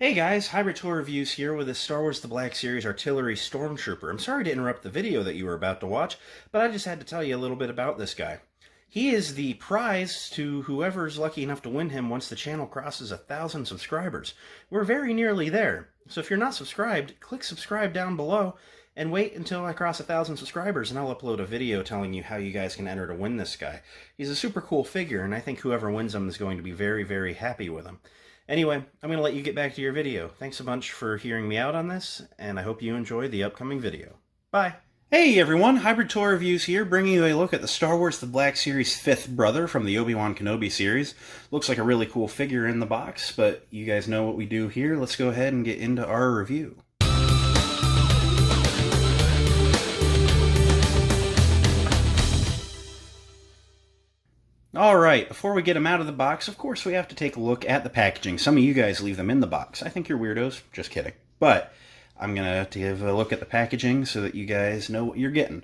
Hey guys, Hybrid Tour Reviews here with a Star Wars The Black Series Artillery Stormtrooper. I'm sorry to interrupt the video that you were about to watch, but I just had to tell you a little bit about this guy. He is the prize to whoever's lucky enough to win him once the channel crosses 1,000 subscribers. We're very nearly there, so if you're not subscribed, click subscribe down below and wait until I cross 1,000 subscribers and I'll upload a video telling you how you guys can enter to win this guy. He's a super cool figure and I think whoever wins him is going to be very, very happy with him. Anyway, I'm going to let you get back to your video. Thanks a bunch for hearing me out on this, and I hope you enjoy the upcoming video. Bye! Hey everyone, Hybrid Tour Reviews here, bringing you a look at the Star Wars The Black Series 5th brother from the Obi-Wan Kenobi series. Looks like a really cool figure in the box, but you guys know what we do here. Let's go ahead and get into our review. Alright, before we get them out of the box, of course we have to take a look at the packaging. Some of you guys leave them in the box. I think you're weirdos. Just kidding. But I'm going to give a look at the packaging so that you guys know what you're getting.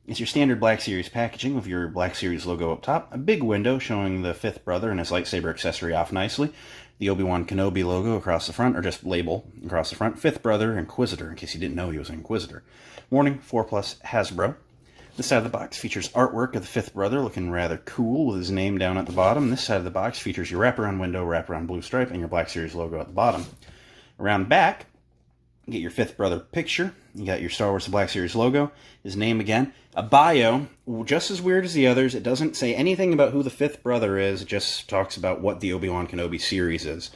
It's your standard Black Series packaging with your Black Series logo up top, a big window showing the 5th brother and his lightsaber accessory off nicely, the Obi-Wan Kenobi logo across the front, or just label across the front, 5th brother, Inquisitor, in case you didn't know he was an Inquisitor. Warning, 4+ Hasbro. This side of the box features artwork of the 5th brother looking rather cool with his name down at the bottom. This side of the box features your wraparound window, wraparound blue stripe, and your Black Series logo at the bottom. Around back, you get your 5th brother picture. You got your Star Wars The Black Series logo, his name again. A bio, just as weird as the others. It doesn't say anything about who the 5th brother is. It just talks about what the Obi-Wan Kenobi series is.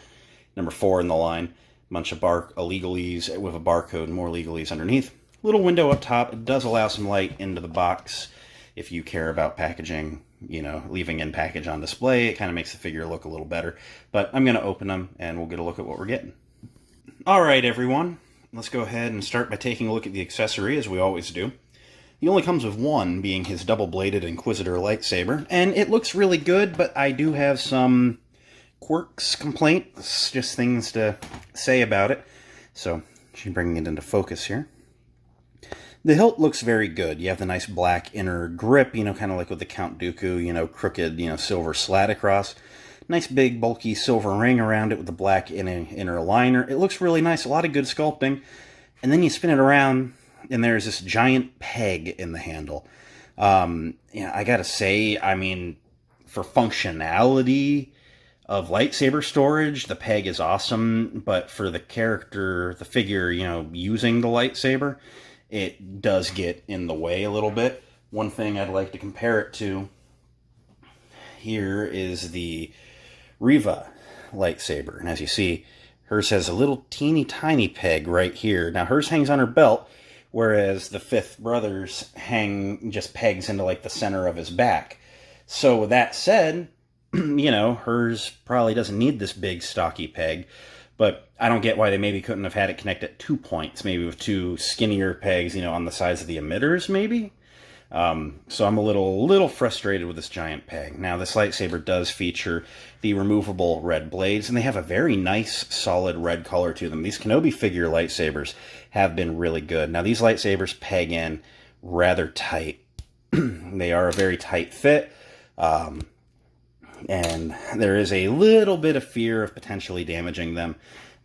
Number 4 in the line. Bunch of legalese with a barcode, more legalese underneath. Little window up top. It does allow some light into the box if you care about packaging, you know, leaving in package on display. It kind of makes the figure look a little better. But I'm going to open them and we'll get a look at what we're getting. Alright everyone, let's go ahead and start by taking a look at the accessory as we always do. He only comes with one, being his double-bladed Inquisitor lightsaber, and it looks really good, but I do have some quirks, complaints, just things to say about it. So, she's bringing it into focus here. The hilt looks very good. You have the nice black inner grip, you know, kind of like with the Count Dooku, you know, crooked, you know, silver slat across. Nice big bulky silver ring around it with the black inner liner. It looks really nice, a lot of good sculpting. And then you spin it around, and there's this giant peg in the handle. Yeah, I gotta say, I mean, for functionality of lightsaber storage, the peg is awesome, but for the character, the figure, you know, using the lightsaber, it does get in the way a little bit. One thing I'd like to compare it to here is the Reva lightsaber. And as you see, hers has a little teeny tiny peg right here. Now hers hangs on her belt, whereas the 5th brother's just pegs into like the center of his back. So with that said, you know, hers probably doesn't need this big stocky peg. But I don't get why they maybe couldn't have had it connect at 2 points, maybe with 2 skinnier pegs, you know, on the sides of the emitters, maybe? So I'm a little frustrated with this giant peg. Now, this lightsaber does feature the removable red blades, and they have a very nice, solid red color to them. These Kenobi figure lightsabers have been really good. Now, these lightsabers peg in rather tight. They are a very tight fit. And there is a little bit of fear of potentially damaging them,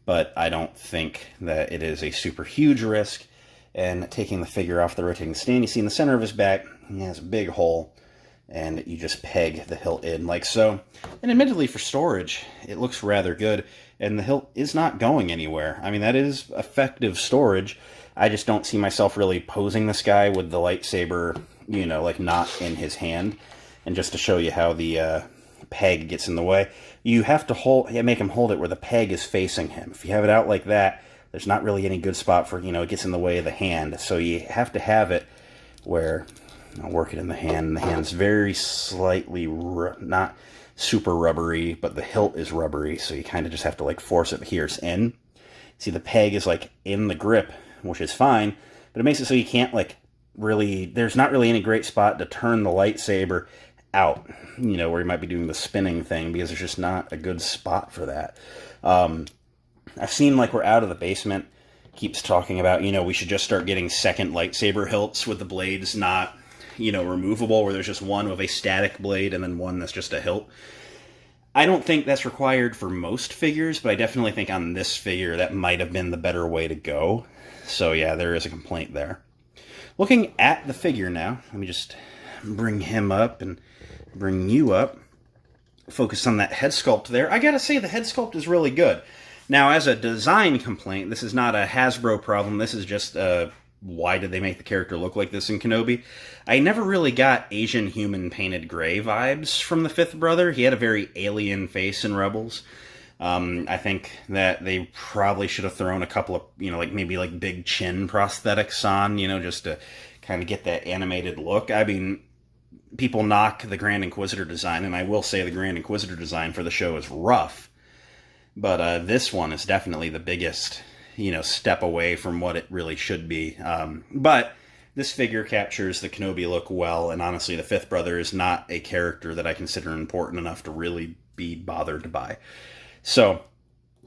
but I don't think that it is a super huge risk. And taking the figure off the rotating stand, you see in the center of his back, he has a big hole, and you just peg the hilt in like so. And admittedly, for storage, it looks rather good, and the hilt is not going anywhere. I mean, that is effective storage. I just don't see myself really posing this guy with the lightsaber, you know, like not in his hand. And just to show you how the peg gets in the way, you have to make him hold it where the peg is facing him. If you have it out like that, there's not really any good spot for, you know, it gets in the way of the hand. So you have to have it where, I'll work it in the hand, and the hand's very slightly, not super rubbery, but the hilt is rubbery, so you kind of just have to like force it. Here it's in. See, the peg is like in the grip, which is fine, but it makes it so you can't like really, there's not really any great spot to turn the lightsaber out, you know, where you might be doing the spinning thing, because there's just not a good spot for that. I've seen, like, we're out of the basement keeps talking about, you know, we should just start getting second lightsaber hilts with the blades not, you know, removable, where there's just one with a static blade and then one that's just a hilt. I don't think that's required for most figures, but I definitely think on this figure that might have been the better way to go. So yeah, there is a complaint there. Looking at the figure now, let me just bring him up and bring you up. Focus on that head sculpt there. I gotta say, the head sculpt is really good. Now, as a design complaint, this is not a Hasbro problem. This is just why did they make the character look like this in Kenobi? I never really got Asian human painted gray vibes from the fifth brother. He had a very alien face in Rebels. I think that they probably should have thrown a couple of, maybe big chin prosthetics on, just to kind of get that animated look. I mean, people knock the Grand Inquisitor design, and I will say the Grand Inquisitor design for the show is rough. But this one is definitely the biggest, step away from what it really should be. But this figure captures the Kenobi look well, and honestly, the fifth brother is not a character that I consider important enough to really be bothered by. So,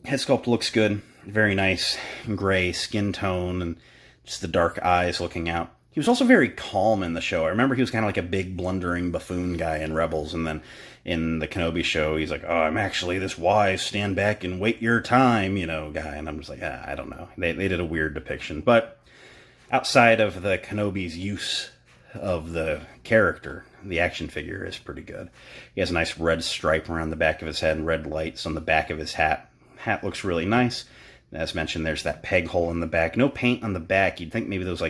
head sculpt looks good. Very nice gray skin tone, and just the dark eyes looking out. He was also very calm in the show. I remember he was kind of like a big blundering buffoon guy in Rebels, and then in the Kenobi show, he's like, "Oh, I'm actually this wise, stand back and wait your time, guy." And I'm just like, I don't know. They did a weird depiction. But outside of the Kenobi's use of the character, the action figure is pretty good. He has a nice red stripe around the back of his head and red lights on the back of his hat. Hat looks really nice. As mentioned, there's that peg hole in the back. No paint on the back. You'd think maybe those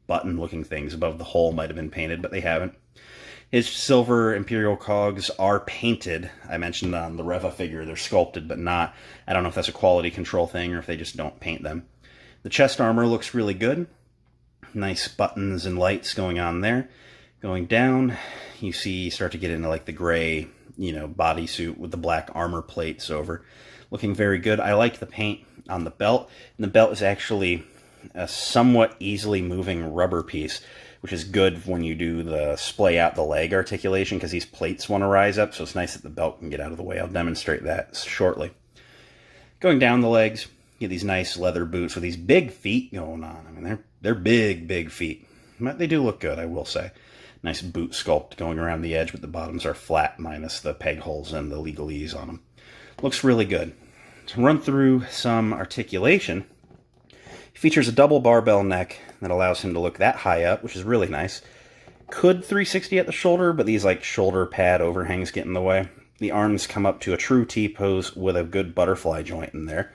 button-looking things above the hole might have been painted, but they haven't. His silver Imperial cogs are painted. I mentioned on the Reva figure they're sculpted, but not. I don't know if that's a quality control thing or if they just don't paint them. The chest armor looks really good. Nice buttons and lights going on there. Going down, you start to get into the gray, bodysuit with the black armor plates over. Looking very good. I like the paint on the belt. And the belt is actually a somewhat easily moving rubber piece, which is good when you do the splay out the leg articulation because these plates want to rise up, so it's nice that the belt can get out of the way. I'll demonstrate that shortly. Going down the legs, you get these nice leather boots with these big feet going on. I mean, they're big feet. But they do look good, I will say. Nice boot sculpt going around the edge, but the bottoms are flat minus the peg holes and the legalese on them. Looks really good. To run through some articulation, features a double barbell neck that allows him to look that high up, which is really nice. Could 360 at the shoulder, but these shoulder pad overhangs get in the way. The arms come up to a true T-pose with a good butterfly joint in there.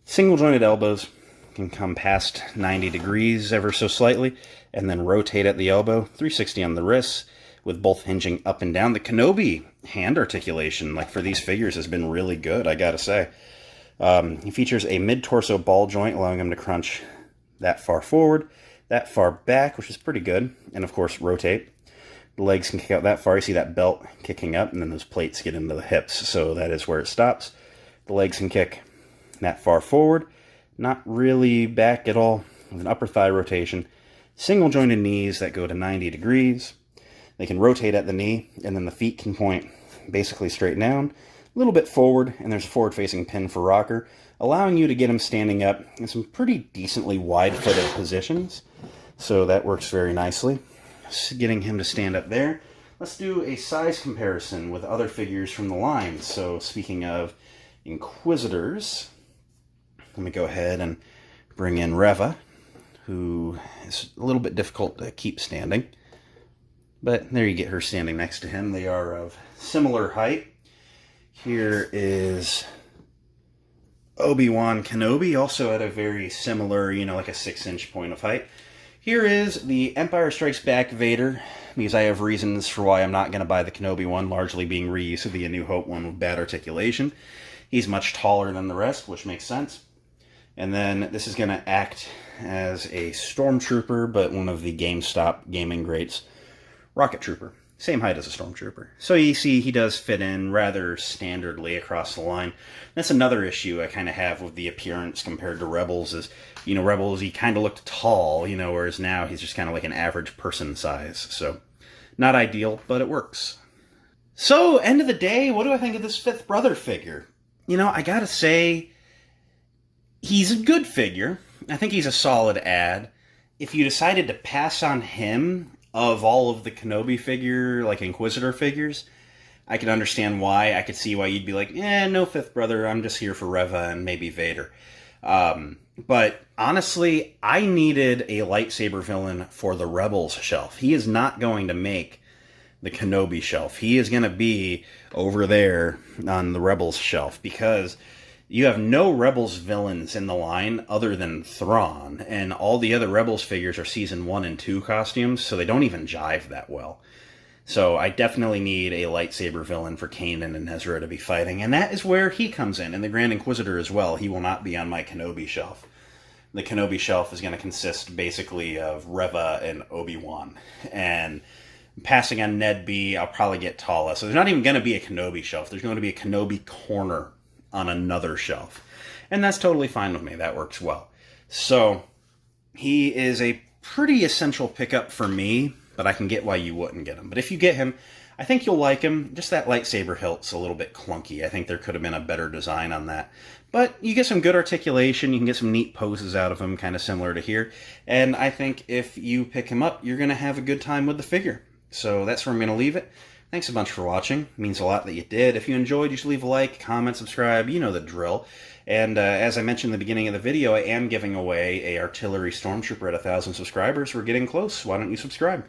Single jointed elbows can come past 90 degrees ever so slightly, and then rotate at the elbow, 360 on the wrists, with both hinging up and down. The Kenobi hand articulation, for these figures, has been really good, I gotta say. He features a mid-torso ball joint, allowing him to crunch that far forward, that far back, which is pretty good, and of course rotate. The legs can kick out that far. You see that belt kicking up, and then those plates get into the hips, so that is where it stops. The legs can kick that far forward, not really back at all, with an upper thigh rotation. Single jointed knees that go to 90 degrees. They can rotate at the knee, and then the feet can point basically straight down, a little bit forward, and there's a forward-facing pin for rocker, allowing you to get him standing up in some pretty decently wide-footed positions. So that works very nicely. Just getting him to stand up there. Let's do a size comparison with other figures from the line. So speaking of Inquisitors, let me go ahead and bring in Reva, who is a little bit difficult to keep standing. But there you get her standing next to him. They are of similar height. Here is Obi-Wan Kenobi, also at a very similar, a 6-inch point of height. Here is the Empire Strikes Back Vader, because I have reasons for why I'm not going to buy the Kenobi one, largely being reuse of the A New Hope one with bad articulation. He's much taller than the rest, which makes sense. And then this is going to act as a Stormtrooper, but one of the GameStop gaming greats, Rocket Trooper. Same height as a Stormtrooper. So you see he does fit in rather standardly across the line. That's another issue I kind of have with the appearance compared to Rebels is, Rebels, he kind of looked tall, whereas now he's just kind of like an average person size. So, not ideal, but it works. So, end of the day, what do I think of this fifth brother figure? I gotta say, he's a good figure. I think he's a solid add. If you decided to pass on him of all of the Kenobi figure, Inquisitor figures, I can understand why. I could see why you'd be like, no fifth brother, I'm just here for Reva and maybe Vader. But honestly, I needed a lightsaber villain for the Rebels shelf. He is not going to make the Kenobi shelf. He is going to be over there on the Rebels shelf because you have no Rebels villains in the line other than Thrawn, and all the other Rebels figures are Season 1 and 2 costumes, so they don't even jive that well. So I definitely need a lightsaber villain for Kanan and Ezra to be fighting, and that is where he comes in, and the Grand Inquisitor as well. He will not be on my Kenobi shelf. The Kenobi shelf is going to consist basically of Reva and Obi-Wan, and passing on Ned B, I'll probably get Tala. So there's not even going to be a Kenobi shelf. There's going to be a Kenobi corner on another shelf, and that's totally fine with me. That works well. So he is a pretty essential pickup for me, but I can get why you wouldn't get him. But if you get him, I think you'll like him. Just that lightsaber hilt's a little bit clunky. I think there could have been a better design on that. But you get some good articulation. You can get some neat poses out of him, kind of similar to here. And I think if you pick him up, you're going to have a good time with the figure. So that's where I'm going to leave it. Thanks a bunch for watching. It means a lot that you did. If you enjoyed, you should leave a like, comment, subscribe. You know the drill. And as I mentioned in the beginning of the video, I am giving away a artillery stormtrooper at 1,000 subscribers. We're getting close. Why don't you subscribe?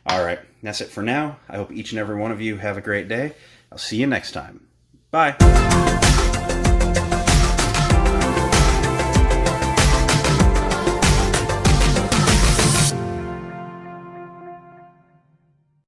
All right, that's it for now. I hope each and every one of you have a great day. I'll see you next time. Bye.